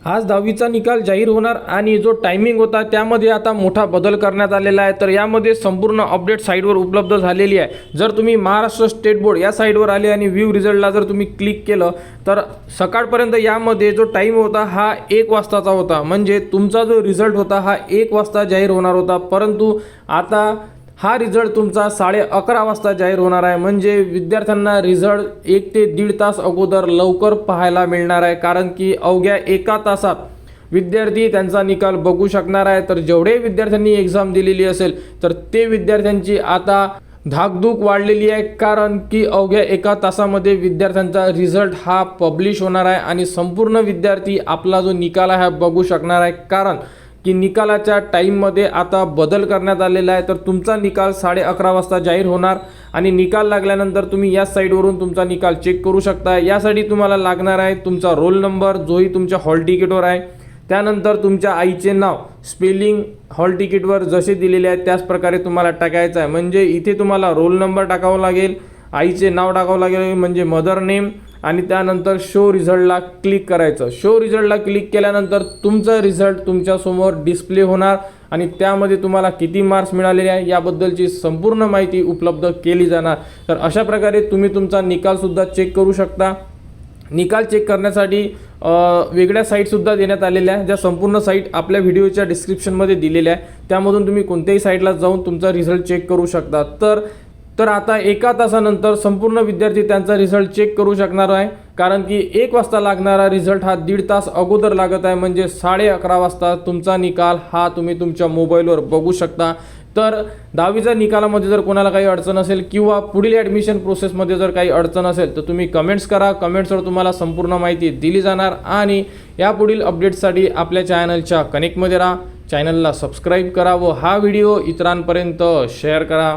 आज 10वीचा निकाल जाहीर होणार आणि जो टायमिंग होता त्यामध्ये आता मोठा बदल करण्यात आलेला आहे। तर यामध्ये संपूर्ण अपडेट साईटवर उपलब्ध झालेली आहे। जर तुम्ही महाराष्ट्र स्टेट बोर्ड या साईटवर आले आणि व्ह्यू रिझल्टला जर तुम्ही क्लिक केलं तर सकाळपर्यंत यामध्ये जो टाइम होता हा 1 वाजताचा होता, म्हणजे तुमचा जो रिझल्ट होता हा 1 वाजता जाहीर होणार होता। परंतु आता हा रिझल्ट तुमचा 11:30 वाजता जाहीर होणार आहे, म्हणजे विद्यार्थ्यांना रिझल्ट 1 ते 1.5 तास अगोदर लवकर पाहायला मिळणार आहे। कारण की अवघ्या 1 तासात विद्यार्थी त्यांचा निकाल बघू शकणार आहे। तर जेवढे विद्यार्थ्यांनी एक्झाम दिलेली असेल तर ते विद्यार्थ्यांची आता धाकधूक वाढलेली आहे, कारण की अवघ्या 1 तासामध्ये विद्यार्थ्यांचा रिझल्ट हा पब्लिश होणार आहे आणि संपूर्ण विद्यार्थी आपला जो निकाल आहे बघू शकणार आहे। कारण की निकालाच्या टाईममध्ये आता बदल करण्यात आलेला आहे। तर तुमचा निकाल 11:30 वाजता जाहीर होणार आणि निकाल लागल्यानंतर तुम्ही या साईटवरून तुमचा निकाल चेक करू शकता। यासाठी तुम्हाला लागणार आहे तुमचा रोल नंबर, जोही तुमच्या हॉल तिकीटवर आहे, त्यानंतर तुमच्या आईचे नाव स्पेलिंग हॉल तिकीटवर जसे दिलेले आहे त्याच प्रकारे तुम्हाला टाकायचं आहे। म्हणजे इथे तुम्हाला रोल नंबर टाकावा लागेल, आईचे नाव टाकावं लागेल म्हणजे मदर नेम, आणि त्यानंतर शो रिझल्टला क्लिक करायचं। शो रिझल्टला क्लिक केल्यानंतर तुमचा रिझल्ट तुमच्यासमोर डिस्प्ले होणार आणि त्यामध्ये तुम्हाला किती मार्क्स मिळालेले आहे याबद्दलची संपूर्ण माहिती उपलब्ध केली जाणार। तर अशा प्रकारे तुम्ही तुमचा निकालसुद्धा चेक करू शकता। निकाल चेक करण्यासाठी वेगळ्या साईटसुद्धा देण्यात आलेल्या आहे, ज्या संपूर्ण साईट आपल्या व्हिडिओच्या डिस्क्रिप्शनमध्ये दिलेल्या आहे। त्यामधून तुम्ही कोणत्याही साईटला जाऊन तुमचा रिझल्ट चेक करू शकता। तर आता 1 तासानंतर संपूर्ण विद्यार्थी त्यांचा रिझल्ट चेक करू शकणार आहे, कारण की 1 वाजता लागणारा रिझल्ट हा 1.5 तास अगोदर लागत आहे, म्हणजे 11:30 वाजता तुमचा निकाल हा तुम्ही तुमच्या मोबाईलवर बघू शकता। तर 10वीच्या निकालामध्ये जर कोणाला काही अडचण असेल किंवा पुढील ॲडमिशन प्रोसेसमध्ये जर काही अडचण असेल तर तुम्ही कमेंट्स करा। कमेंट्सवर तुम्हाला संपूर्ण माहिती दिली जाणार आणि यापुढील अपडेट्ससाठी आपल्या चॅनलच्या कनेक्टमध्ये राहा, चॅनलला सबस्क्राईब करा व हा व्हिडिओ इतरांपर्यंत शेअर करा।